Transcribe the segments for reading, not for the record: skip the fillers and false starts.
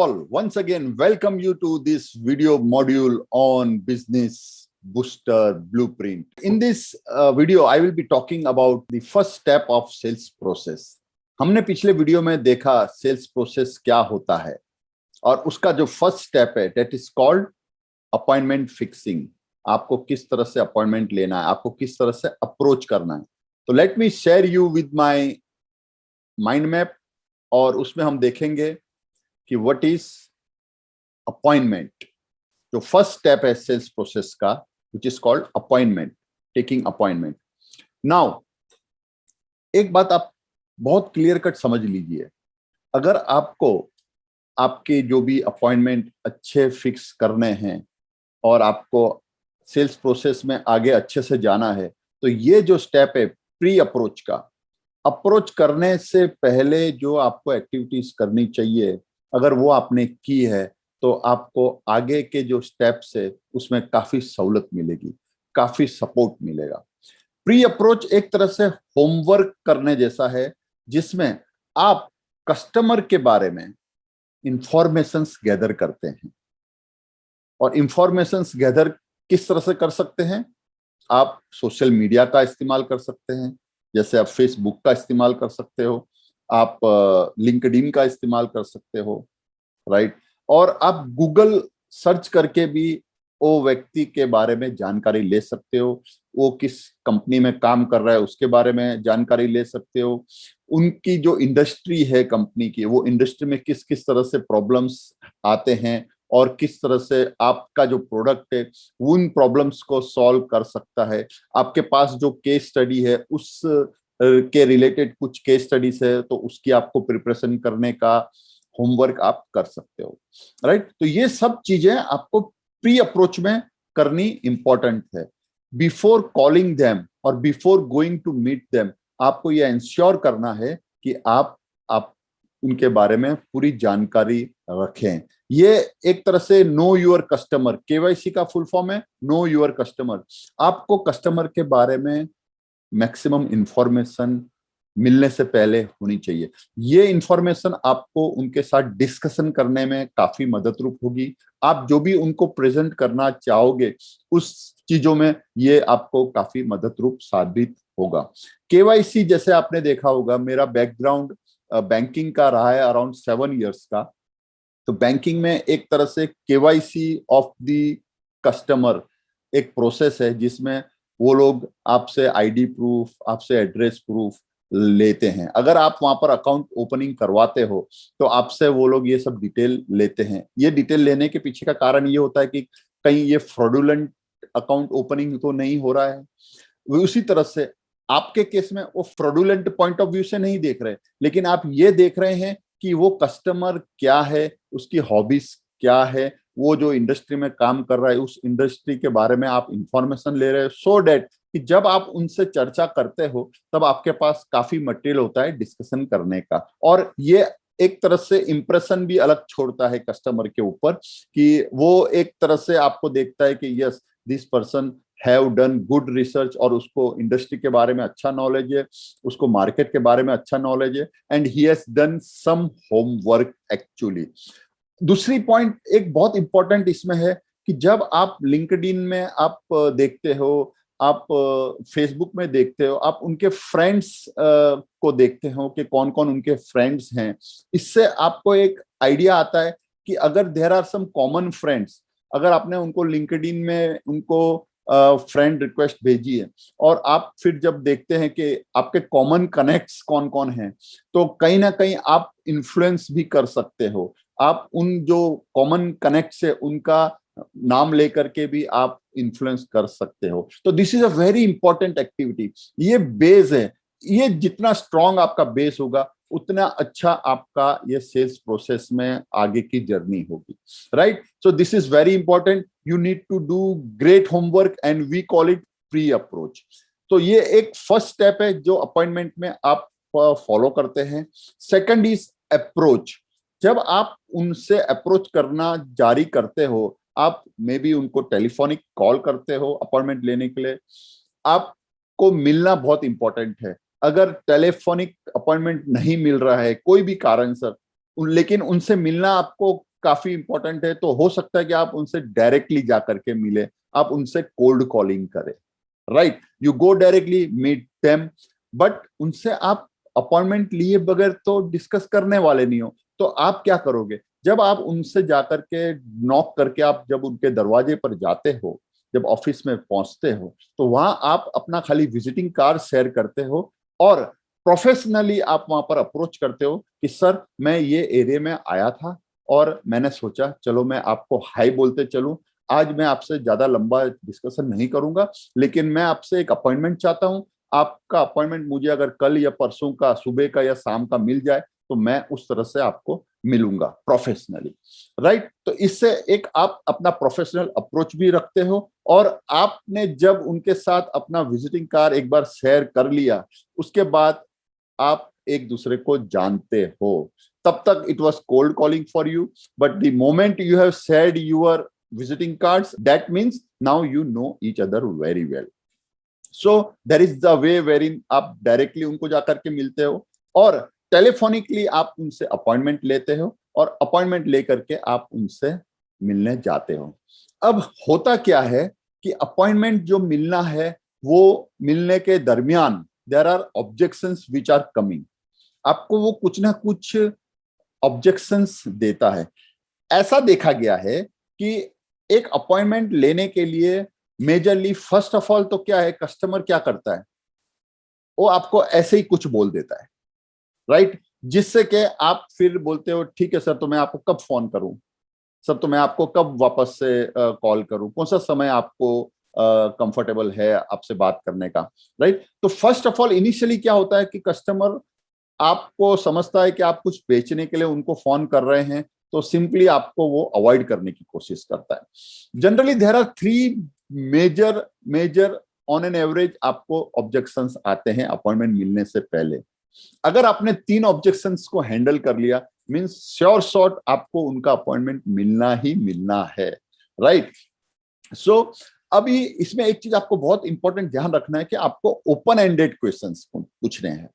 all, once again, welcome you to this video module on Business Booster Blueprint. In this video, I will be talking about the first step of sales process. हमने पिछले video में देखा sales process क्या होता है और उसका जो फर्स्ट स्टेप है that is called appointment fixing. आपको किस तरह से अपॉइंटमेंट लेना है, आपको किस तरह से अप्रोच करना है। तो let me share you with my mind map और उसमें हम देखेंगे कि व्हाट इज अपॉइंटमेंट। जो फर्स्ट स्टेप है सेल्स प्रोसेस का which is called appointment, taking appointment. Now एक बात आप बहुत क्लियर कट समझ लीजिए, अगर आपको आपके जो भी अपॉइंटमेंट अच्छे फिक्स करने हैं और आपको सेल्स प्रोसेस में आगे अच्छे से जाना है, तो ये जो स्टेप है प्री अप्रोच का, अप्रोच करने से पहले जो आपको एक्टिविटीज करनी चाहिए, अगर वो आपने की है तो आपको आगे के जो स्टेप्स है उसमें काफी सहूलत मिलेगी, काफी सपोर्ट मिलेगा। प्री अप्रोच एक तरह से होमवर्क करने जैसा है जिसमें आप कस्टमर के बारे में इंफॉर्मेशंस गैदर करते हैं। और इंफॉर्मेशंस गैदर किस तरह से कर सकते हैं? आप सोशल मीडिया का इस्तेमाल कर सकते हैं, जैसे आप फेसबुक का इस्तेमाल कर सकते हो, आप लिंक्डइन का इस्तेमाल कर सकते हो, राइट। और आप गूगल सर्च करके भी वो व्यक्ति के बारे में जानकारी ले सकते हो, वो किस कंपनी में काम कर रहा है उसके बारे में जानकारी ले सकते हो, उनकी जो इंडस्ट्री है कंपनी की, वो इंडस्ट्री में किस किस तरह से प्रॉब्लम्स आते हैं और किस तरह से आपका जो प्रोडक्ट है उन प्रॉब्लम्स को सॉल्व कर सकता है। आपके पास जो केस स्टडी है उस के रिलेटेड कुछ केस स्टडीज है तो उसकी आपको प्रिपरेशन करने का होमवर्क आप कर सकते हो, राइट। तो ये सब चीजें आपको प्री अप्रोच में करनी इंपॉर्टेंट है। बिफोर कॉलिंग देम और before going to meet them आपको ये इंश्योर करना है कि आप उनके बारे में पूरी जानकारी रखें। ये एक तरह से नो योर कस्टमर, केवाईसी का फुल फॉर्म है नो योर कस्टमर। आपको कस्टमर के बारे में मैक्सिमम इंफॉर्मेशन मिलने से पहले होनी चाहिए। ये इंफॉर्मेशन आपको उनके साथ डिस्कशन करने में काफी मददरूप होगी। आप जो भी उनको प्रेजेंट करना चाहोगे उस चीजों में ये आपको काफी मददरूप साबित होगा। केवाईसी जैसे आपने देखा होगा, मेरा बैकग्राउंड बैंकिंग का रहा है अराउंड 7 इयर्स का। तो बैंकिंग में एक तरह से केवाईसी ऑफ द कस्टमर एक प्रोसेस है जिसमें वो लोग आपसे आईडी प्रूफ, आपसे एड्रेस प्रूफ लेते हैं। अगर आप वहां पर अकाउंट ओपनिंग करवाते हो तो आपसे वो लोग ये सब डिटेल लेते हैं। ये डिटेल लेने के पीछे का कारण ये होता है कि कहीं ये फ्रॉडुलेंट अकाउंट ओपनिंग तो नहीं हो रहा है। उसी तरह से आपके केस में वो फ्रॉडुलेंट पॉइंट ऑफ व्यू से नहीं देख रहे, लेकिन आप ये देख रहे हैं कि वो कस्टमर क्या है, उसकी हॉबीज क्या है, वो जो इंडस्ट्री में काम कर रहा है उस इंडस्ट्री के बारे में आप इंफॉर्मेशन ले रहे हो, सो डेट कि जब आप उनसे चर्चा करते हो तब आपके पास काफी मटेरियल होता है डिस्कशन करने का। और ये एक तरह से इंप्रेशन भी अलग छोड़ता है कस्टमर के ऊपर कि वो एक तरह से आपको देखता है कि yes this person have done good research और उसको इंडस्ट्री के बारे में अच्छा नॉलेज है, उसको मार्केट के बारे में अच्छा नॉलेज है and he has done some homework actually. दूसरी पॉइंट एक बहुत इंपॉर्टेंट इसमें है कि जब आप लिंक्डइन में आप देखते हो, आप फेसबुक में देखते हो, आप उनके फ्रेंड्स को देखते हो कि कौन कौन उनके फ्रेंड्स हैं। इससे आपको एक आइडिया आता है कि अगर there are some common friends, अगर आपने उनको लिंक्डइन में उनको फ्रेंड रिक्वेस्ट भेजी है और आप फिर जब देखते हैं कि आपके कॉमन कनेक्ट्स कौन कौन हैं, तो कहीं ना कहीं आप इन्फ्लुएंस भी कर सकते हो। आप उन जो कॉमन कनेक्ट से उनका नाम लेकर के भी आप इन्फ्लुएंस कर सकते हो। तो this is a very important activity. ये बेस है, ये जितना स्ट्रांग आपका बेस होगा उतना अच्छा आपका ये सेल्स प्रोसेस में आगे की जर्नी होगी, right. So this is very important, you need to do great homework and we call it pre approach. तो ये एक फर्स्ट स्टेप है जो अपॉइंटमेंट में आप फॉलो करते हैं। Second is approach. जब आप उनसे अप्रोच करना जारी करते हो, आप मे बी उनको टेलीफोनिक कॉल करते हो अपॉइंटमेंट लेने के लिए, आपको मिलना बहुत इंपॉर्टेंट है। अगर टेलीफोनिक अपॉइंटमेंट नहीं मिल रहा है कोई भी कारण से, लेकिन उनसे मिलना आपको काफी इंपॉर्टेंट है, तो हो सकता है कि आप उनसे डायरेक्टली जा करके मिले, आप उनसे कोल्ड कॉलिंग करें, right? You go directly meet them, but उनसे आप अपॉइंटमेंट लिए बगैर तो डिस्कस करने वाले नहीं हो। तो आप क्या करोगे, जब आप उनसे जाकर के नॉक करके आप जब उनके दरवाजे पर जाते हो, जब ऑफिस में पहुंचते हो, तो वहां आप अपना खाली विजिटिंग कार्ड शेयर करते हो और प्रोफेशनली आप वहां पर अप्रोच करते हो कि सर मैं ये एरिया में आया था और मैंने सोचा चलो मैं आपको हाई बोलते चलूं। आज मैं आपसे ज्यादा लंबा डिस्कशन नहीं करूंगा, लेकिन मैं आपसे एक अपॉइंटमेंट चाहता हूं। आपका अपॉइंटमेंट मुझे अगर कल या परसों का सुबह का या शाम का मिल जाए तो मैं उस तरह से आपको मिलूंगा प्रोफेशनली, राइट? तो इससे एक आप अपना प्रोफेशनल अप्रोच भी रखते हो, और आपने जब उनके साथ अपना विजिटिंग कार्ड एक बार शेयर कर लिया, उसके बाद आप एक दूसरे को जानते हो। तब तक it was cold calling for you, but the moment you have shared your visiting cards, that means now you know each other very well. So there is the way wherein आप डायरेक्टली उनको जाकर के मिलते हो, और telephonically आप उनसे appointment लेते हो, और अपॉइंटमेंट लेकर के आप उनसे मिलने जाते हो। अब होता क्या है कि अपॉइंटमेंट जो मिलना है, वो मिलने के दरमियान there are objections which are coming. आपको वो कुछ ना कुछ ऑब्जेक्शंस देता है। ऐसा देखा गया है कि एक अपॉइंटमेंट लेने के लिए मेजरली फर्स्ट ऑफ ऑल तो क्या है, कस्टमर क्या करता है, वो आपको ऐसे ही कुछ बोल देता है, राइट? जिससे कि आप फिर बोलते हो ठीक है सर, तो मैं आपको कब फोन करूं, सर तो मैं आपको कब वापस से कॉल करूं, कौन सा समय आपको कंफर्टेबल है आपसे बात करने का, राइट? तो फर्स्ट ऑफ ऑल इनिशियली क्या होता है कि कस्टमर आपको समझता है कि आप कुछ बेचने के लिए उनको फोन कर रहे हैं, तो सिंपली आपको वो अवॉइड करने की कोशिश करता है। Generally there are three major major on an average आपको ऑब्जेक्शंस आते हैं अपॉइंटमेंट मिलने से पहले। अगर आपने तीन ऑब्जेक्शंस को हैंडल कर लिया, मींस श्योर शॉट आपको उनका अपॉइंटमेंट मिलना ही मिलना है, राइट? सो अभी इसमें एक चीज आपको बहुत इंपॉर्टेंट ध्यान रखना है कि आपको ओपन एंडेड क्वेश्चंस पूछने हैं।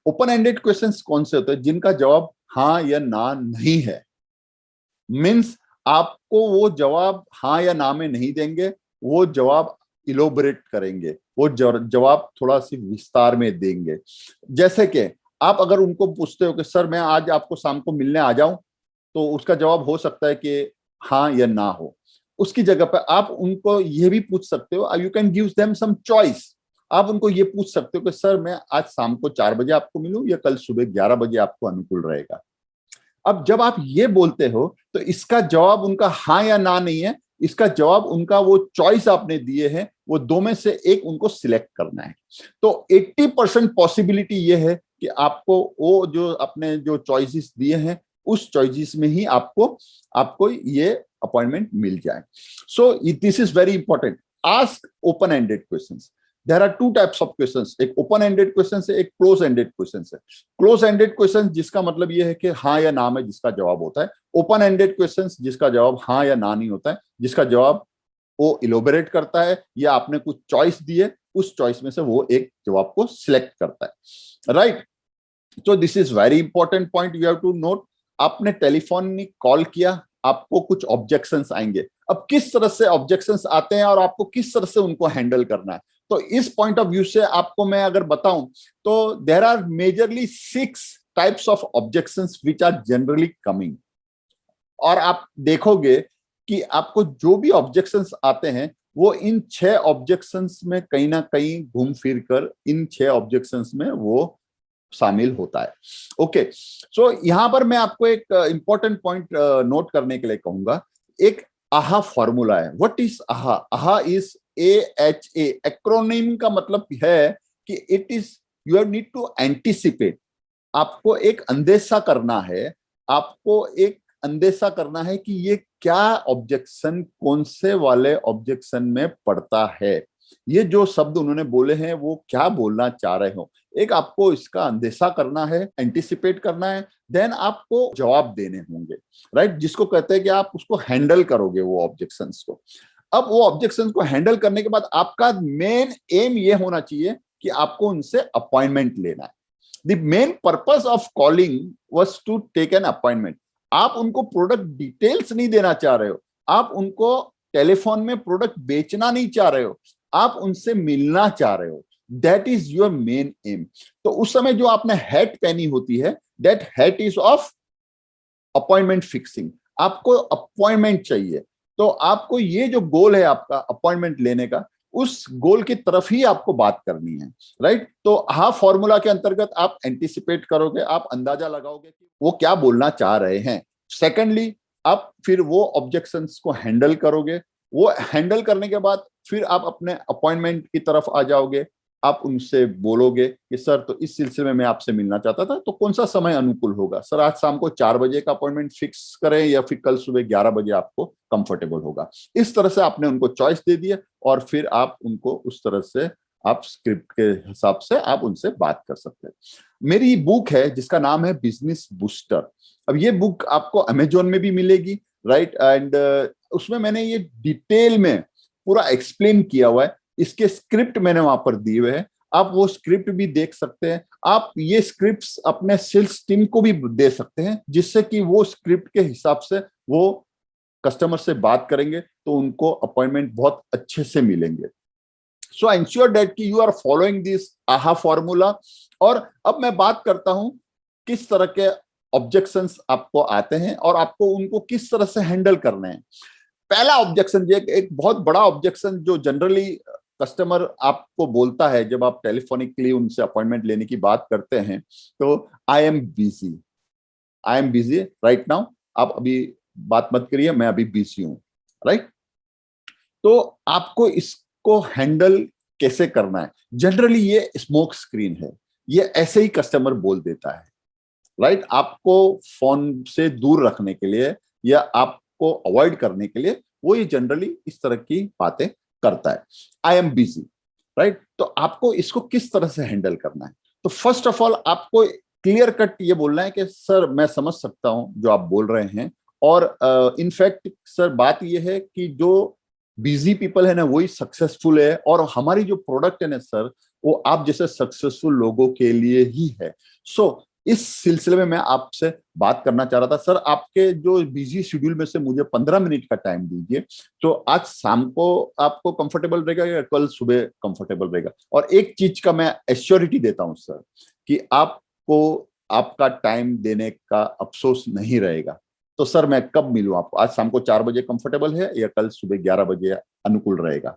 ओपन एंडेड क्वेश्चंस कौन से होते हैं? जिनका जवाब हाँ या ना नहीं है। मीन्स आपको वो जवाब हाँ या ना में नहीं देंगे, वो जवाब इलोबरेट करेंगे, वो जवाब थोड़ा सी विस्तार में देंगे। जैसे कि आप अगर उनको पूछते हो कि सर मैं आज आपको शाम को मिलने आ जाऊं, तो उसका जवाब हो सकता है कि हाँ या ना हो। उसकी जगह पर आप उनको ये भी पूछ सकते हो, you can give them some choice. आप उनको ये पूछ सकते हो कि सर मैं आज शाम को 4 बजे आपको मिलूं या कल सुबह 11 बजे आपको अनुकूल रहेगा। अब जब आप ये बोलते हो तो इसका जवाब उनका हाँ या ना नहीं है, इसका जवाब उनका वो चॉइस आपने दिए हैं, वो दो में से एक उनको सिलेक्ट करना है। तो 80% पॉसिबिलिटी ये है कि आपको वो जो अपने जो चॉइसेस दिए हैं, उस चॉइसेस में ही आपको आपको ये अपॉइंटमेंट मिल जाए। So this is very important. Ask open ended questions. There are two types of questions, एक ओपन एंडेड क्वेश्चन है, एक क्लोज एंडेड क्वेश्चन है। क्लोज एंडेड क्वेश्चन जिसका मतलब ये है कि हाँ या ना में जिसका जवाब होता है। ओपन एंडेड क्वेश्चन जिसका जवाब हाँ या ना नहीं होता है, जिसका जवाब वो इलोबरेट करता है, या आपने कुछ चॉइस दिए, उस चॉइस में से वो एक जवाब को सिलेक्ट करता है, राइट? तो this is very important point you have to note. आपने टेलीफोनिक कॉल किया, आपको कुछ ऑब्जेक्शंस आएंगे। अब किस तरह से ऑब्जेक्शंस आते हैं और आपको किस तरह से उनको हैंडल करना है, तो इस पॉइंट ऑफ व्यू से आपको मैं अगर बताऊं तो there are majorly 6 types of objections which are generally coming. और आप देखोगे कि आपको जो भी ऑब्जेक्शंस आते हैं, वो इन 6 ऑब्जेक्शंस में कहीं ना कहीं घूम फिर कर इन 6 ऑब्जेक्शंस में वो शामिल होता है। ओके, सो यहां पर मैं आपको एक इंपॉर्टेंट पॉइंट नोट करने के लिए कहूंगा। एक आहा फॉर्मूला है। व्हाट इज आहा? आहा इज AHA। एक्रोनिम का मतलब है कि it is you have need to anticipate. आपको एक अंदेशा करना है, आपको एक अंदेशा करना है कि ये क्या ऑब्जेक्शन कौन से वाले ऑब्जेक्शन में पड़ता है। ये जो शब्द उन्होंने बोले हैं वो क्या बोलना चाह रहे हो, एक आपको इसका अंदेशा करना है, एंटिसिपेट करना है, देन आपको जवाब देने होंगे, राइट? जिसको कहते हैं कि आप उसको हैंडल करोगे वो ऑब्जेक्शंस को। अब वो ऑब्जेक्शंस को हैंडल करने के बाद आपका मेन एम ये होना चाहिए कि आपको उनसे अपॉइंटमेंट लेना है। The main purpose of calling was to take an appointment. आप उनको प्रोडक्ट डिटेल्स नहीं देना चाह रहे हो, आप उनको टेलीफोन में प्रोडक्ट बेचना नहीं चाह रहे हो, आप उनसे मिलना चाह रहे हो। That is your main M. तो उस समय जो आपने हैट पहनी होती है, that hat is of appointment fixing. आपको अपॉइंटमेंट चाहिए, तो आपको ये जो गोल है आपका अपॉइंटमेंट लेने का, उस गोल की तरफ ही आपको बात करनी है, राइट। तो हाँ फॉर्मूला के अंतर्गत आप एंटिसिपेट करोगे, आप अंदाजा लगाओगे कि वो क्या बोलना चाह रहे हैं। सेकेंडली, आप फिर वो ऑब्जेक्शंस को हैंडल करोगे। वो हैंडल करने के बाद फिर आप अपने अपॉइंटमेंट की तरफ आ जाओगे। आप उनसे बोलोगे कि सर, तो इस सिलसिले में मैं आपसे मिलना चाहता था, तो कौन सा समय अनुकूल होगा? सर, आज शाम को 4 बजे का अपॉइंटमेंट फिक्स करें या फिर कल सुबह 11 बजे आपको कंफर्टेबल होगा? इस तरह से आपने उनको चॉइस दे दिया और फिर आप उनको उस तरह से आप स्क्रिप्ट के हिसाब से आप उनसे बात कर सकते हैं। मेरी बुक है जिसका नाम है बिजनेस बूस्टर। अब ये बुक आपको अमेजोन में भी मिलेगी, राइट, एंड उसमें मैंने ये डिटेल में पूरा एक्सप्लेन किया हुआ है। इसके स्क्रिप्ट मैंने वहां पर दिए हुए हैं, आप वो स्क्रिप्ट भी देख सकते हैं। आप ये स्क्रिप्ट्स अपने सेल्स टीम को भी दे सकते हैं, जिससे कि वो स्क्रिप्ट के हिसाब से वो कस्टमर से बात करेंगे तो उनको अपॉइंटमेंट बहुत अच्छे से मिलेंगे। सो इंश्योर दैट कि यू आर फॉलोइंग दिस आहा फॉर्मूला। और अब मैं बात करता हूं किस तरह के ऑब्जेक्शंस आपको आते हैं और आपको उनको किस तरह से हैंडल करने हैं। पहला ऑब्जेक्शन, एक बहुत बड़ा ऑब्जेक्शन जो जनरली कस्टमर आपको बोलता है जब आप टेलीफोनिकली उनसे अपॉइंटमेंट लेने की बात करते हैं, तो I am busy, I am busy right now, आप अभी बात मत करिए, मैं अभी बिजी हूं, राइट। तो आपको इसको हैंडल कैसे करना है? जनरली ये स्मोक स्क्रीन है, ये ऐसे ही कस्टमर बोल देता है, राइट। आपको फोन से दूर रखने के लिए या आपको अवॉइड करने के लिए वो ये जनरली इस तरह की बातें करता है, आई एम बिजी, राइट। तो आपको इसको किस तरह से हैंडल करना है? तो फर्स्ट ऑफ ऑल आपको क्लियर कट ये बोलना है कि सर, मैं समझ सकता हूं जो आप बोल रहे हैं, और इनफैक्ट सर, बात ये है कि जो बिजी पीपल है ना, वही सक्सेसफुल है, और हमारी जो प्रोडक्ट है ना सर, वो आप जैसे सक्सेसफुल लोगों के लिए ही है। सो इस सिलसिले में मैं आपसे बात करना चाह रहा था। सर, आपके जो बिजी शेड्यूल में से मुझे 15 मिनट का टाइम दीजिए, तो आज शाम को आपको कंफर्टेबल रहेगा या कल सुबह कंफर्टेबल रहेगा? और एक चीज का मैं एश्योरिटी देता हूं सर, कि आपको आपका टाइम देने का अफसोस नहीं रहेगा। तो सर, मैं कब मिलूं आपको? आज शाम को 4 बजे कंफर्टेबल है या कल सुबह 11 बजे अनुकूल रहेगा,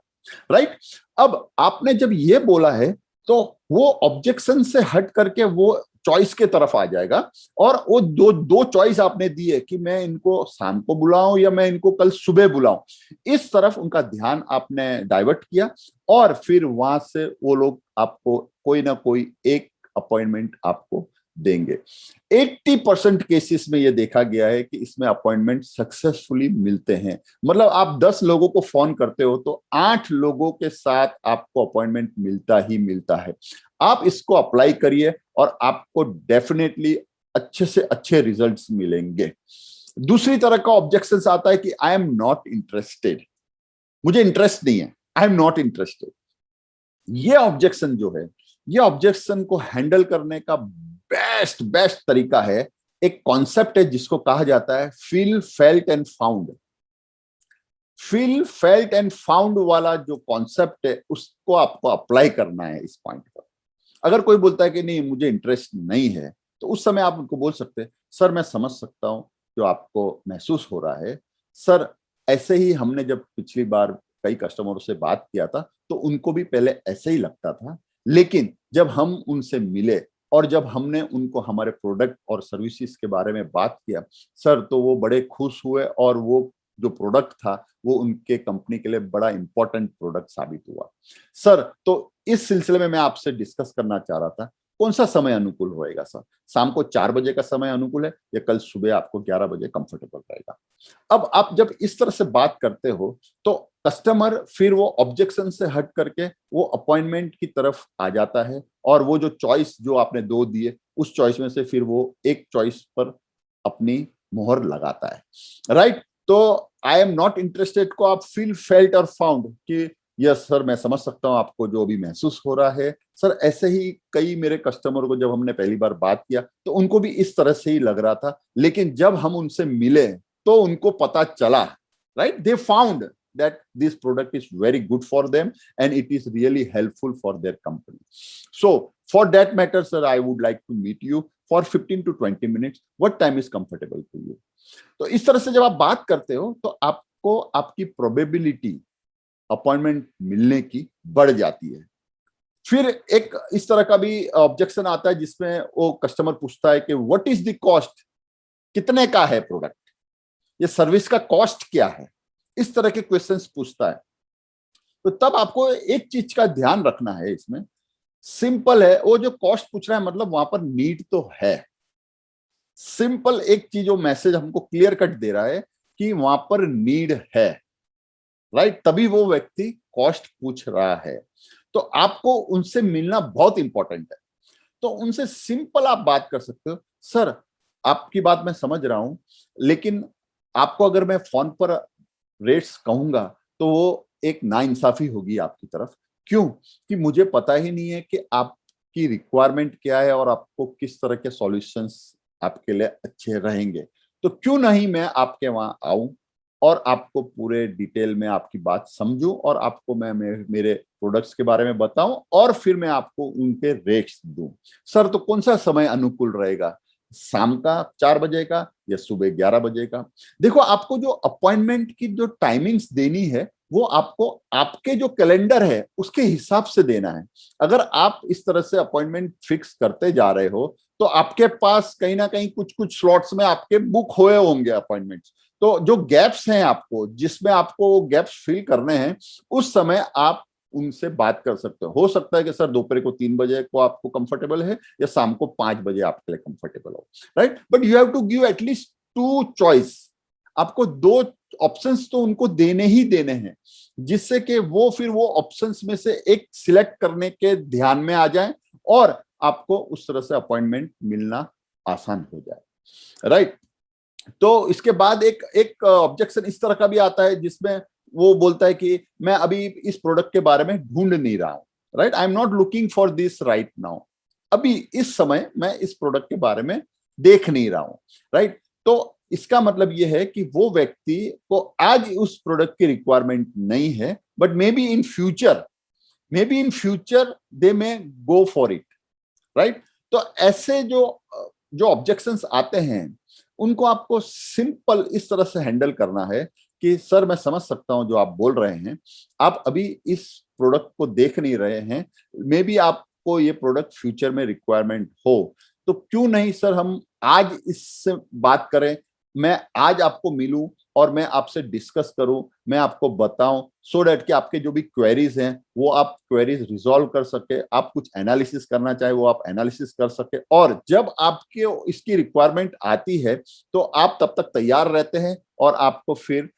राइट। अब आपने जब ये बोला है, तो वो ऑब्जेक्शन से हट करके वो चॉइस के तरफ आ जाएगा। और वो दो दो चॉइस आपने दी है कि मैं इनको शाम को बुलाऊं या मैं इनको कल सुबह बुलाऊं, इस तरफ उनका ध्यान आपने डाइवर्ट किया, और फिर वहां से वो लोग आपको कोई ना कोई एक अपॉइंटमेंट आपको देंगे। 80% केसेस में यह देखा गया है कि इसमें अपॉइंटमेंट सक्सेसफुली मिलते हैं। मतलब आप 10 लोगों को फोन करते हो तो 8 लोगों के साथ आपको अपॉइंटमेंट मिलता ही मिलता है। आप इसको अप्लाई करिए और आपको डेफिनेटली अच्छे से अच्छे रिजल्ट्स मिलेंगे। दूसरी तरह का ऑब्जेक्शन आता है कि आई एम नॉट इंटरेस्टेड, मुझे इंटरेस्ट नहीं है, आई एम नॉट इंटरेस्टेड। ये ऑब्जेक्शन जो है, ये ऑब्जेक्शन को हैंडल करने का बेस्ट बेस्ट तरीका है, एक कॉन्सेप्ट है जिसको कहा जाता है feel felt and found. Feel felt and found वाला जो कॉन्सेप्ट है, उसको आपको अप्लाई करना है इस पॉइंट पर। अगर कोई बोलता है कि नहीं मुझे इंटरेस्ट नहीं है, तो उस समय आप उनको बोल सकते हैं, सर मैं समझ सकता हूं जो आपको महसूस हो रहा है। सर, ऐसे ही हमने जब पिछली बार कई कस्टमरों से बात किया था, तो उनको भी पहले ऐसे ही लगता था, लेकिन जब हम उनसे मिले और जब हमने उनको हमारे प्रोडक्ट और सर्विसेज के बारे में बात किया सर, तो वो बड़े खुश हुए, और वो जो प्रोडक्ट था वो उनके कंपनी के लिए बड़ा इंपॉर्टेंट प्रोडक्ट साबित हुआ। सर, तो इस सिलसिले में मैं आपसे डिस्कस करना चाह रहा था, कौन सा समय अनुकूल होएगा सर? शाम को 4 बजे का समय अनुकूल है या कल सुबह आपको 11 बजे कंफर्टेबल रहेगा? अब आप जब इस तरह से बात करते हो, तो कस्टमर फिर वो ऑब्जेक्शन से हट करके वो अपॉइंटमेंट की तरफ आ जाता है, और वो जो चॉइस जो आपने दो दिए, उस चॉइस में से फिर वो एक चॉइस पर अपनी मोहर लगाता है, राइट। तो आई एम नॉट इंटरेस्टेड को आप फील फेल्ट और फाउंड कि यस सर, मैं समझ सकता हूँ आपको जो अभी महसूस हो रहा है। सर ऐसे ही कई मेरे कस्टमर को जब हमने पहली बार बात किया तो उनको भी इस तरह से ही लग रहा था, लेकिन जब हम उनसे मिले तो उनको पता चला, right, they found that this product is very good for them and it is really helpful for their company. So for that matter sir, I would like to meet you for 15 to 20 minutes. What time is comfortable to you? तो इस तरह से जब आप बात करते हो तो आपको आपकी प्रोबेबिलिटी अपॉइंटमेंट मिलने की बढ़ जाती है। फिर एक इस तरह का भी ऑब्जेक्शन आता है जिसमें वो कस्टमर पूछता है कि व्हाट इज द कॉस्ट, कितने का है प्रोडक्ट, ये सर्विस का कॉस्ट क्या है, इस तरह के क्वेश्चंस पूछता है। तो तब आपको एक चीज का ध्यान रखना है, इसमें सिंपल है, वो जो कॉस्ट पूछ रहा है मतलब वहां पर नीड तो है। सिंपल एक चीज वो मैसेज हमको क्लियर कट दे रहा है कि वहां पर नीड है, राइट, तभी वो व्यक्ति कॉस्ट पूछ रहा है। तो आपको उनसे मिलना बहुत इंपॉर्टेंट है। तो उनसे सिंपल आप बात कर सकते हो, सर आपकी बात मैं समझ रहा हूं, लेकिन आपको अगर मैं फोन पर रेट्स कहूंगा तो वो एक नाइंसाफी होगी आपकी तरफ। क्यों? कि मुझे पता ही नहीं है कि आपकी रिक्वायरमेंट क्या है और आपको किस तरह के सॉल्यूशंस आपके लिए अच्छे रहेंगे। तो क्यों नहीं मैं आपके वहां आऊं और आपको पूरे डिटेल में आपकी बात समझूं और आपको मैं मेरे प्रोडक्ट्स के बारे में बताऊं और फिर मैं आपको उनके रेट्स दूं। सर तो कौन सा समय अनुकूल रहेगा, शाम का 4 बजे का या सुबह 11 बजे का? देखो, आपको जो अपॉइंटमेंट की जो टाइमिंग्स देनी है वो आपको आपके जो कैलेंडर है उसके हिसाब से देना है। अगर आप इस तरह से अपॉइंटमेंट फिक्स करते जा रहे हो तो आपके पास कहीं ना कहीं कुछ कुछ स्लॉट्स में आपके बुक हुए होंगे अपॉइंटमेंट्स। तो जो गैप्स हैं आपको, जिसमें आपको गैप्स फिल करने हैं, उस समय आप उनसे बात कर सकते हो सकता है कि सर दोपहर को 3 बजे को आपको कंफर्टेबल है या शाम को 5 बजे आपके लिए कंफर्टेबल हो, right, but you have to give at least 2 choice. आपको 2 ऑप्शंस तो उनको देने ही देने हैं, जिससे कि वो फिर वो ऑप्शंस में से एक सिलेक्ट करने के ध्यान में आ जाए और आपको उस तरह से अपॉइंटमेंट मिलना आसान हो जाए, राइट। तो इसके बाद एक एक ऑब्जेक्शन इस तरह का भी आता है जिसमें वो बोलता है कि मैं अभी इस प्रोडक्ट के बारे में ढूंढ नहीं रहा हूं, right, I am not looking for this right now. अभी इस समय मैं इस प्रोडक्ट के बारे में देख नहीं रहा हूं, राइट। तो इसका मतलब यह है कि वो व्यक्ति को आज उस प्रोडक्ट की रिक्वायरमेंट नहीं है, but may be in future they may go for it, right. तो ऐसे जो जो ऑब्जेक्शंस आते हैं उनको आपको सिंपल इस तरह से हैंडल करना है कि सर मैं समझ सकता हूं जो आप बोल रहे हैं, आप अभी इस प्रोडक्ट को देख नहीं रहे हैं, मे बी आपको ये प्रोडक्ट फ्यूचर में रिक्वायरमेंट हो, तो क्यों नहीं सर हम आज इससे बात करें, मैं आज आपको मिलूं और मैं आपसे डिस्कस करूं, मैं आपको बताऊं, सो डैट कि आपके जो भी क्वेरीज हैं वो आप क्वेरीज रिजॉल्व कर सके, आप कुछ एनालिसिस करना चाहे वो आप एनालिसिस कर सके, और जब आपके इसकी रिक्वायरमेंट आती है तो आप तब तक तैयार रहते हैं और आपको फिर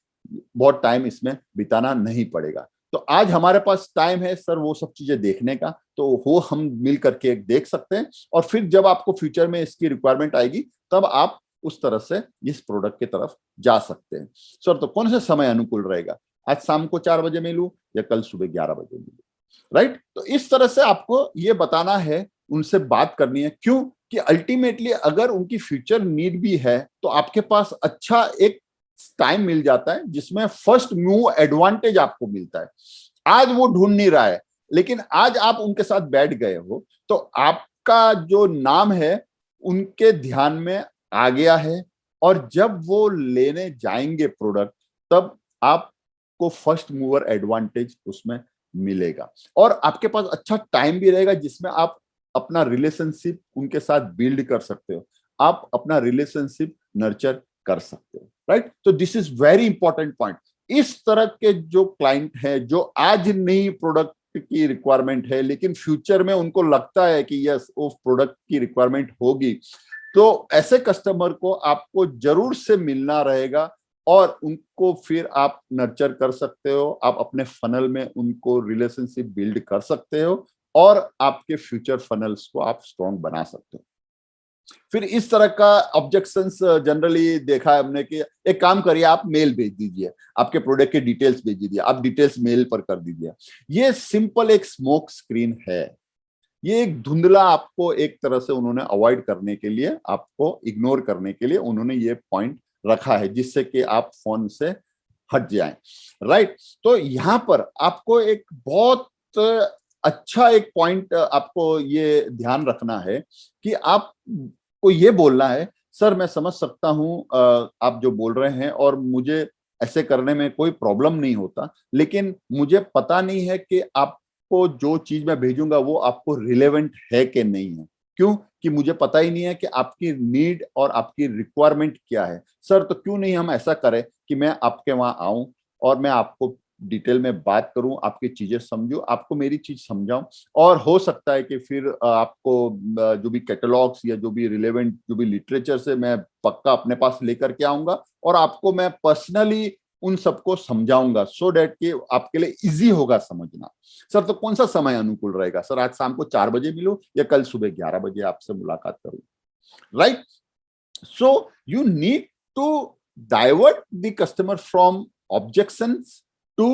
बहुत टाइम इसमें बिताना नहीं पड़ेगा। तो आज हमारे पास टाइम है सर वो सब चीजें देखने का, तो वो हम मिल करके देख सकते हैं और फिर जब आपको फ्यूचर में इसकी रिक्वायरमेंट आएगी तब आप उस तरह से इस प्रोडक्ट की तरफ जा सकते हैं। सर तो कौन सा समय अनुकूल रहेगा, आज शाम को 4 बजे मिलूं या कल सुबह 11 बजे मिलूं, राइट। तो इस तरह से आपको ये बताना है, उनसे बात करनी है। क्यों? कि अल्टीमेटली अगर उनकी फ्यूचर नीड भी है तो आपके पास अच्छा एक टाइम मिल जाता है जिसमें फर्स्ट मूव एडवांटेज आपको मिलता है। आज वो ढूंढ नहीं रहा है, लेकिन आज आप उनके साथ बैठ गए हो तो आपका जो नाम है उनके ध्यान में आ गया है, और जब वो लेने जाएंगे प्रोडक्ट तब आपको फर्स्ट मूवर एडवांटेज उसमें मिलेगा और आपके पास अच्छा टाइम भी रहेगा जिसमें आप अपना रिलेशनशिप उनके साथ बिल्ड कर सकते हो, आप अपना रिलेशनशिप नर्चर कर सकते हो, राइट। तो this is very important point. इस तरह के जो क्लाइंट है जो आज नई प्रोडक्ट की रिक्वायरमेंट है लेकिन फ्यूचर में उनको लगता है कि यस वो प्रोडक्ट की रिक्वायरमेंट होगी, तो ऐसे कस्टमर को आपको जरूर से मिलना रहेगा और उनको फिर आप नर्चर कर सकते हो, आप अपने फनल में उनको रिलेशनशिप बिल्ड कर सकते हो और आपके फ्यूचर फनल्स को आप स्ट्रॉन्ग बना सकते हो। फिर इस तरह का ऑब्जेक्शंस जनरली देखा है हमने कि एक काम करिए, आप मेल भेज दीजिए, आपके प्रोडक्ट के डिटेल्स भेज दीजिए, आप डिटेल्स मेल पर कर दीजिए। ये सिंपल एक स्मोक स्क्रीन है। ये एक धुंधला आपको एक तरह से उन्होंने अवॉइड करने के लिए, आपको इग्नोर करने के लिए उन्होंने ये पॉइंट रखा है, जिससे कि आप फोन से हट जाएं। राइट। तो यहां पर आपको एक बहुत अच्छा एक पॉइंट आपको ये ध्यान रखना है कि आप को ये बोलना है, सर मैं समझ सकता हूं आप जो बोल रहे हैं और मुझे ऐसे करने में कोई प्रॉब्लम नहीं होता, लेकिन मुझे पता नहीं है कि आपको जो चीज मैं भेजूंगा वो आपको रिलेवेंट है कि नहीं है। क्यों? कि मुझे पता ही नहीं है कि आपकी नीड और आपकी रिक्वायरमेंट क्या है। सर तो क्यों नहीं हम ऐसा करें कि मैं आपके वहां आऊं और मैं आपको डिटेल में बात करूं, आपकी चीजें समझूं, आपको मेरी चीज समझाऊं, और हो सकता है कि फिर आपको जो भी कैटलॉग्स या जो भी रिलेवेंट जो भी लिटरेचर से मैं पक्का अपने पास लेकर के आऊंगा और आपको मैं पर्सनली उन सबको समझाऊंगा, सो डैट कि आपके लिए इजी होगा समझना। सर तो कौन सा समय अनुकूल रहेगा? सर आज शाम को 4 बजे मिलूं या कल सुबह 11 बजे आपसे मुलाकात करूं? Right. So you need to divert the customer from objections to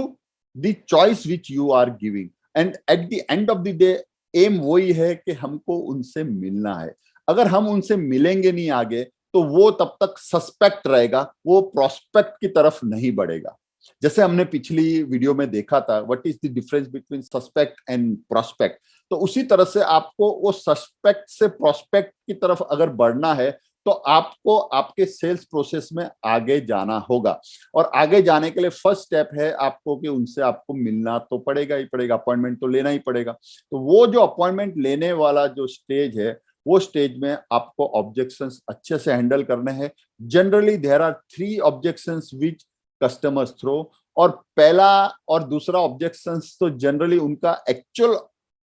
the choice which you are giving. And at the end of the day, aim वही है कि हमको उनसे मिलना है। अगर हम उनसे मिलेंगे नहीं आगे, तो वो तब तक सस्पेक्ट रहेगा, वो प्रोस्पेक्ट की तरफ नहीं बढ़ेगा। जैसे हमने पिछली वीडियो में देखा था, what is the difference between suspect and prospect. तो उसी तरह से आपको वो सस्पेक्ट से प्रोस्पेक्ट की तरफ अगर बढ़ना है, तो आपको आपके सेल्स प्रोसेस में आगे जाना होगा। और आगे जाने के लिए फर्स्ट स्टेप है आपको कि उनसे आपको मिलना तो पड़ेगा ही पड़ेगा, अपॉइंटमेंट तो लेना ही पड़ेगा। तो वो जो अपॉइंटमेंट लेने वाला जो स्टेज है, वो स्टेज में आपको ऑब्जेक्शंस अच्छे से हैंडल करने हैं। Generally there are 3 objections which customers throw. और पहला और दूसरा ऑब्जेक्शंस तो जनरली उनका एक्चुअल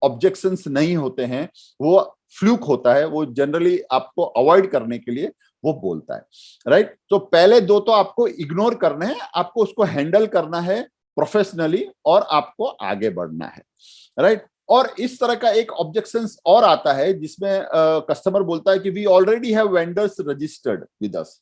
ऑब्जेक्शंस नहीं होते हैं, वो फ्लूक होता है, वो जनरली आपको अवॉइड करने के लिए वो बोलता है। राइट। तो पहले 2 तो आपको इग्नोर करने हैं, आपको उसको हैंडल करना है प्रोफेशनली और आपको आगे बढ़ना है। राइट। और इस तरह का एक ऑब्जेक्शन और आता है जिसमें कस्टमर बोलता है कि we already have vendors registered with us.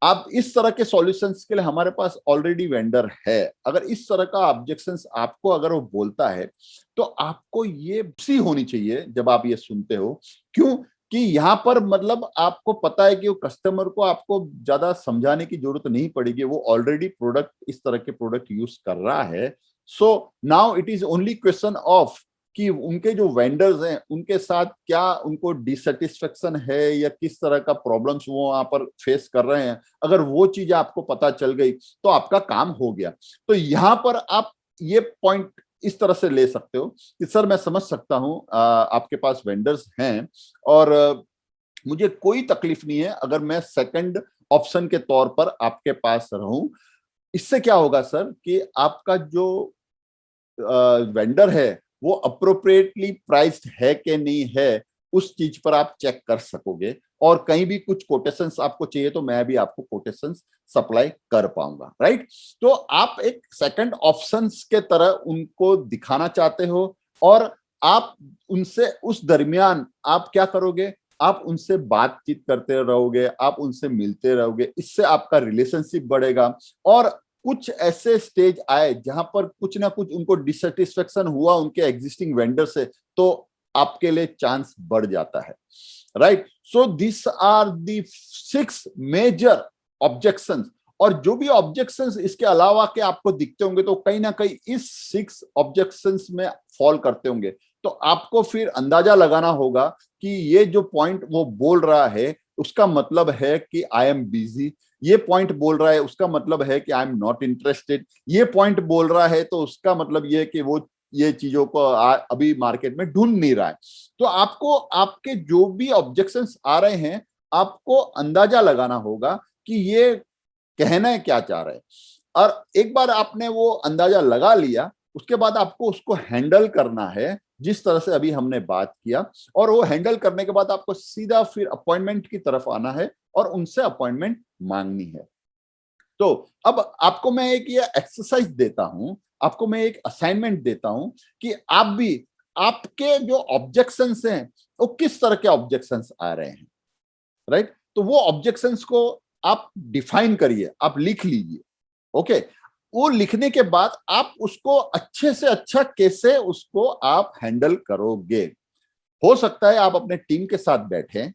अब इस तरह के सॉल्यूशंस के लिए हमारे पास ऑलरेडी वेंडर है। अगर इस तरह का ऑब्जेक्शंस आपको अगर वो बोलता है, तो आपको ये खुशी होनी चाहिए जब आप ये सुनते हो। क्यों? कि यहाँ पर मतलब आपको पता है कि वो कस्टमर को आपको ज्यादा समझाने की जरूरत नहीं पड़ेगी, वो ऑलरेडी प्रोडक्ट इस तरह के प्रोडक्ट यूज कर रहा है। So now it is only question of कि उनके जो वेंडर्स हैं उनके साथ क्या उनको डिससेटिस्फेक्शन है या किस तरह का प्रॉब्लम्स वो वहां पर फेस कर रहे हैं। अगर वो चीज आपको पता चल गई तो आपका काम हो गया। तो यहां पर आप ये पॉइंट इस तरह से ले सकते हो कि सर मैं समझ सकता हूं आपके पास वेंडर्स हैं और मुझे कोई तकलीफ नहीं है अगर मैं सेकंड ऑप्शन के तौर पर आपके पास रहूं। इससे क्या होगा सर कि आपका जो वेंडर है वो अप्रोप्रिएटली प्राइस्ड है कि नहीं है, उस चीज पर आप चेक कर सकोगे। और कहीं भी कुछ कोटेशंस आपको चाहिए तो मैं भी आपको कोटेशंस सप्लाई कर पाऊंगा। राइट। तो आप एक सेकंड ऑप्शंस के तरह उनको दिखाना चाहते हो और आप उनसे उस दरमियान आप क्या करोगे? आप उनसे बातचीत करते रहोगे, आप उनसे मिलते रहोगे, इससे आपका रिलेशनशिप बढ़ेगा। और कुछ ऐसे स्टेज आए जहां पर कुछ ना कुछ उनको डिससेटिस्फेक्शन हुआ उनके एग्जिस्टिंग वेंडर से, तो आपके लिए चांस बढ़ जाता है। Right. So this are the 6 major objections. और जो भी ऑब्जेक्शंस इसके अलावा के आपको दिखते होंगे तो कहीं ना कहीं इस 6 ऑब्जेक्शंस में फॉल करते होंगे। तो आपको फिर अंदाजा लगाना होगा कि ये जो पॉइंट वो बोल रहा है उसका मतलब है कि आई एम बिजी, ये पॉइंट बोल रहा है उसका मतलब है कि आई एम नॉट इंटरेस्टेड, ये पॉइंट बोल रहा है तो उसका मतलब ये कि वो ये चीजों को अभी मार्केट में ढूंढ नहीं रहा है। तो आपको आपके जो भी ऑब्जेक्शंस आ रहे हैं, आपको अंदाजा लगाना होगा कि ये कहना क्या चाह रहे हैं। और एक बार आपने वो अंदाजा लगा लिया, उसके बाद आपको उसको हैंडल करना है जिस तरह से अभी हमने बात किया। और वो हैंडल करने के बाद आपको सीधा फिर अपॉइंटमेंट की तरफ आना है और उनसे अपॉइंटमेंट मांगनी है। तो अब आपको मैं एक ये एक्सरसाइज देता हूं, आपको मैं एक असाइनमेंट देता हूं कि आप भी आपके जो ऑब्जेक्शंस हैं वो किस तरह के ऑब्जेक्शंस आ रहे हैं। राइट? तो वो ऑब्जेक्शंस को आप डिफाइन करिए, आप लिख लीजिए, ओके? वो लिखने के बाद आप उसको अच्छे से अच्छा कैसे उसको आप हैंडल करोगे। हो सकता है आप अपने टीम के साथ बैठे,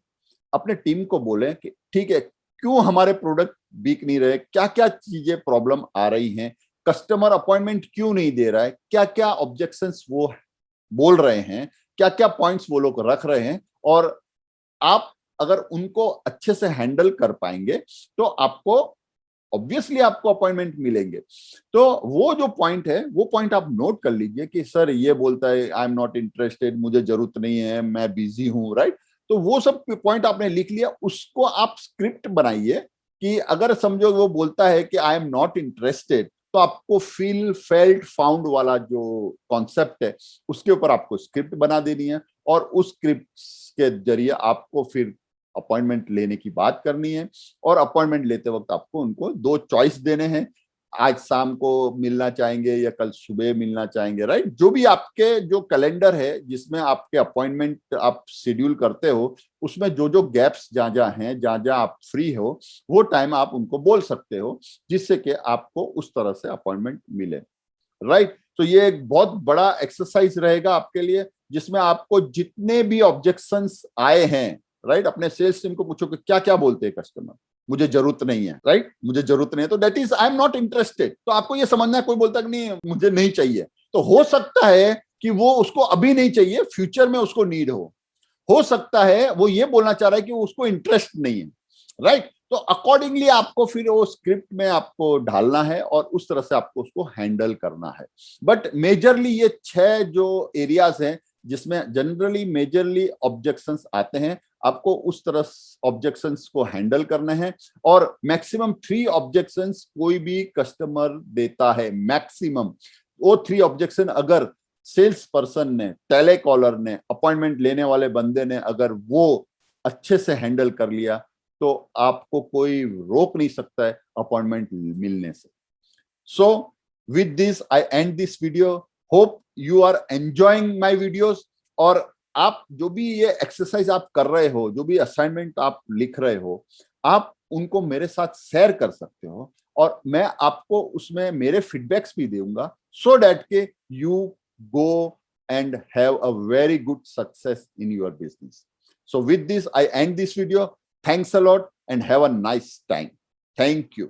अपने टीम को बोलें कि ठीक है, क्यों हमारे प्रोडक्ट बिक नहीं रहे, क्या-क्या चीजें प्रॉब्लम आ रही हैं, कस्टमर अपॉइंटमेंट क्यों नहीं दे रहा है, क्या-क्या ऑब्जेक्शंस वो बोल रहे हैं, क्या-क्या पॉइंट्स वो लोग रख रहे हैं, और आप अगर उनको अच्छे से हैंडल कर पाएंगे तो आपको ऑब्वियसली आपको अपॉइंटमेंट मिलेंगे। तो वो जो पॉइंट है, वो पॉइंट आप नोट कर लीजिए कि सर ये बोलता है आई एम नॉट इंटरेस्टेड, मुझे जरूरत नहीं है, मैं बिजी हूं, राइट? तो वो सब पॉइंट आपने लिख लिया, उसको आप स्क्रिप्ट बनाइए कि अगर समझो वो बोलता है कि आई एम नॉट इंटरेस्टेड, तो आपको फील फेल्ट फाउंड वाला जो कॉन्सेप्ट है उसके ऊपर आपको स्क्रिप्ट बना देनी है, और उस स्क्रिप्ट के जरिए आपको फिर अपॉइंटमेंट लेने की बात करनी है। और अपॉइंटमेंट लेते वक्त आपको उनको दो चॉइस देने हैं, आज शाम को मिलना चाहेंगे या कल सुबह मिलना चाहेंगे, राइट? जो भी आपके जो कैलेंडर है जिसमें आपके अपॉइंटमेंट आप शेड्यूल करते हो, उसमें जो जो गैप्स जहां जहां हैं, जहां जहां आप फ्री हो, वो टाइम आप उनको बोल सकते हो, जिससे कि आपको उस तरह से अपॉइंटमेंट मिले, राइट? तो ये एक बहुत बड़ा एक्सरसाइज रहेगा आपके लिए, जिसमें आपको जितने भी ऑब्जेक्शंस आए हैं, राइट, अपने सेल्स टीम को पूछो कि क्या क्या बोलते हैं कस्टमर, मुझे जरूरत नहीं है, राइट, मुझे जरूरत नहीं है, तो that is I am not interested. तो आपको ये समझना है, कोई बोलता कि नहीं मुझे नहीं चाहिए, तो हो सकता है कि वो उसको अभी नहीं चाहिए, फ्यूचर में उसको नीड हो सकता है वो ये बोलना चाह रहा है कि उसको इंटरेस्ट नहीं है, राइट? तो अकॉर्डिंगली आपको फिर वो स्क्रिप्ट में आपको ढालना है और उस तरह से आपको उसको हैंडल करना है। बट मेजरली ये 6 जो एरियाज हैं जिसमें जनरली मेजरली ऑब्जेक्शंस आते हैं, आपको उस तरह ऑब्जेक्शंस को हैंडल करने हैं। और मैक्सिमम 3 ऑब्जेक्शंस कोई भी कस्टमर देता है, मैक्सिमम वो 3 ऑब्जेक्शन अगर सेल्स पर्सन ने, टेलीकॉलर ने, अपॉइंटमेंट लेने वाले बंदे ने अगर वो अच्छे से हैंडल कर लिया, तो आपको कोई रोक नहीं सकता है अपॉइंटमेंट मिलने से। So with this I end this video, hope you are enjoying my videos. और आप जो भी ये एक्सरसाइज आप कर रहे हो, जो भी असाइनमेंट आप लिख रहे हो, आप उनको मेरे साथ शेयर कर सकते हो, और मैं आपको उसमें मेरे फीडबैक्स भी दूंगा, सो दैट के you go and have a very good success in your business. So with this, I end this video. Thanks a lot and have a nice time. Thank you.